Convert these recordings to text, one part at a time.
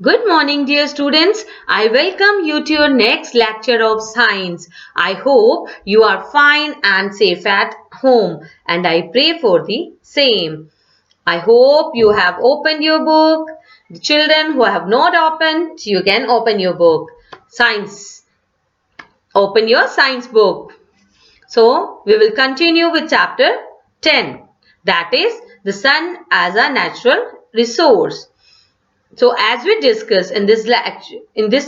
Good morning, dear students. I welcome you to your next lecture of science. I hope you are fine and safe at home, and I pray for the same. I hope you have opened your book. The children who have not opened, you can open your book. Science. Open your science book. So, we will continue with chapter 10. That is the sun as a natural resource. So as we discussed in this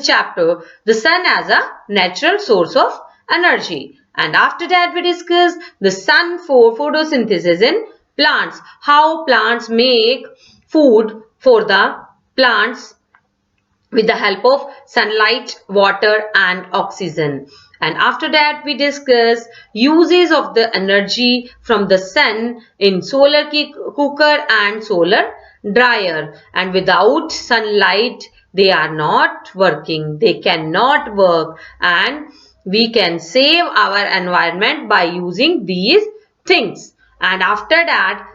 chapter, the sun as a natural source of energy. And after that we discussed the sun for photosynthesis in plants. How plants make food for the plants with the help of sunlight, water and oxygen. And after that we discuss uses of the energy from the sun in solar cooker and solar dryer. And without sunlight they are not working, they cannot work, and we can save our environment by using these things. And after that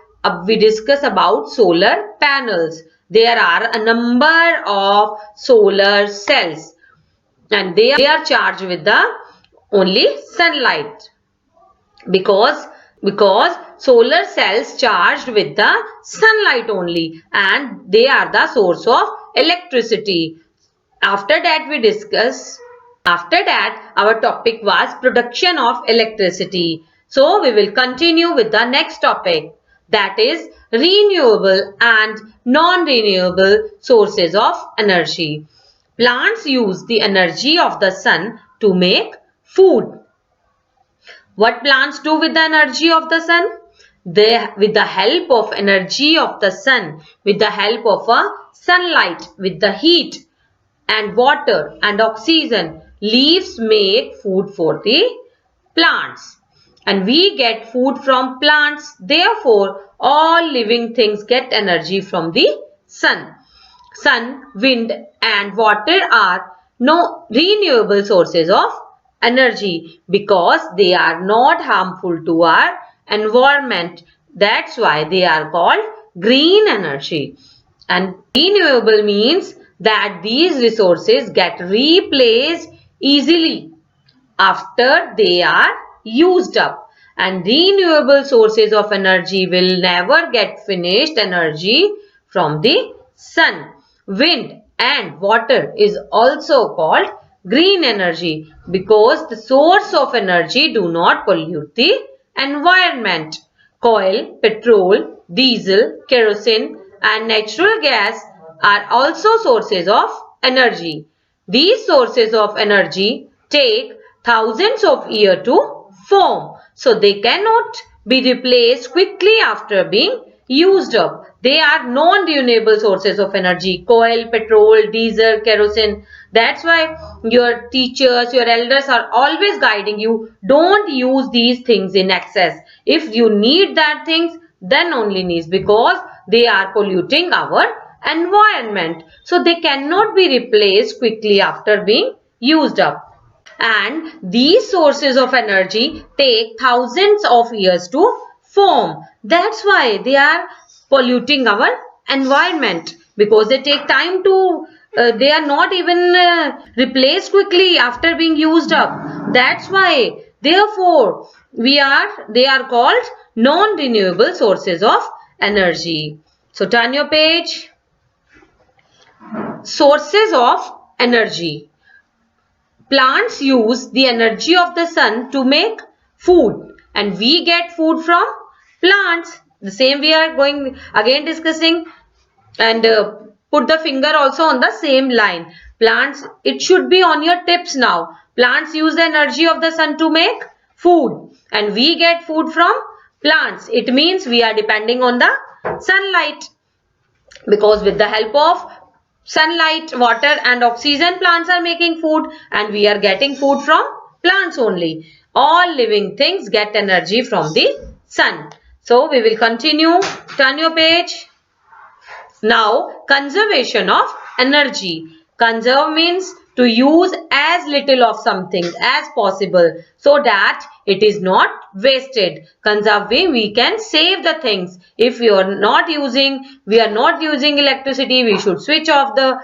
we discuss about solar panels. There are a number of solar cells and they are charged with the only sunlight, because solar cells charged with the sunlight only, and they are the source of electricity. After that our topic was production of electricity. So we will continue with the next topic, that is renewable and non-renewable sources of energy. Plants use the energy of the sun to make food. What plants do with the energy of the sun? They, with the help of energy of the sun, with the help of a sunlight, with the heat and water and oxygen, leaves make food for the plants. And we get food from plants. Therefore, all living things get energy from the sun. Sun, wind and water are no renewable sources of energy because they are not harmful to our environment. That's why they are called green energy. And renewable means that these resources get replaced easily after they are used up, and renewable sources of energy will never get finished energy from the sun. Wind and water is also called green energy because the source of energy do not pollute the environment. Coal, petrol, diesel, kerosene and natural gas are also sources of energy. These sources of energy take thousands of years to form, so they cannot be replaced quickly after being used up. They are non-renewable sources of energy. Coal, petrol, diesel, kerosene. That's why your teachers, your elders are always guiding you. Don't use these things in excess. If you need that things, then only needs, because they are polluting our environment. So they cannot be replaced quickly after being used up. And these sources of energy take thousands of years to form. That's why they are polluting our environment, because they take time to they are not even replaced quickly after being used up. That's why, therefore, they are called non-renewable sources of energy. So turn your page. Sources of energy. Plants use the energy of the sun to make food, and we get food from plants. The same we are going again discussing, and put the finger also on the same line. Plants, it should be on your tips now. Plants use the energy of the sun to make food, and we get food from plants. It means we are depending on the sunlight, because with the help of sunlight, water and oxygen, plants are making food, and we are getting food from plants only. All living things get energy from the sun. So we will continue. Turn your page. Now, conservation of energy. Conserve means to use as little of something as possible so that it is not wasted. Conserve way we can save the things. If we are not using electricity, we should switch off the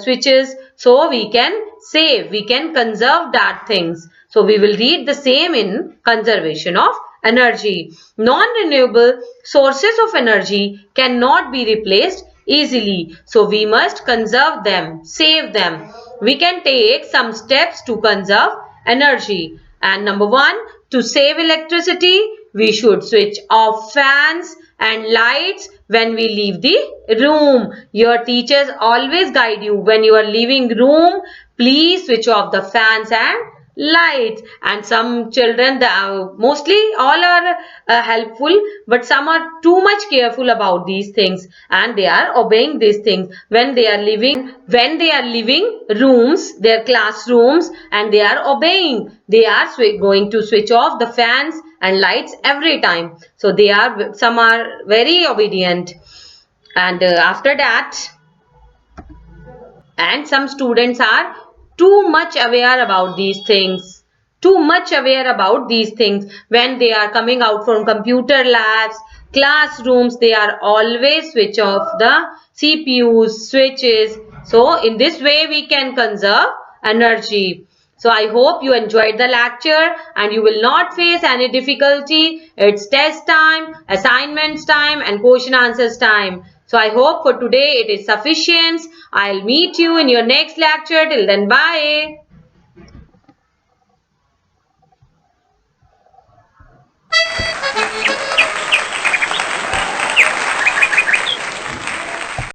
switches so we can save, we can conserve that things. So we will read the same in conservation of energy. Non-renewable sources of energy cannot be replaced easily. So we must conserve them, save them. We can take some steps to conserve energy. And number one, to save electricity, we should switch off fans and lights when we leave the room. Your teachers always guide you when you are leaving room. Please switch off the fans and lights. And some children, mostly all are helpful, but some are too much careful about these things and they are obeying these things when they are leaving rooms, their classrooms, and they are obeying. They are going to switch off the fans and lights every time. So some are very obedient. And after that, and some students are too much aware about these things, when they are coming out from computer labs, classrooms, they are always switch off the CPUs, switches. So in this way we can conserve energy. So I hope you enjoyed the lecture and you will not face any difficulty. It's test time, assignments time, and question answers time. So I hope for today it is sufficient. I'll meet you in your next lecture. Till then, bye.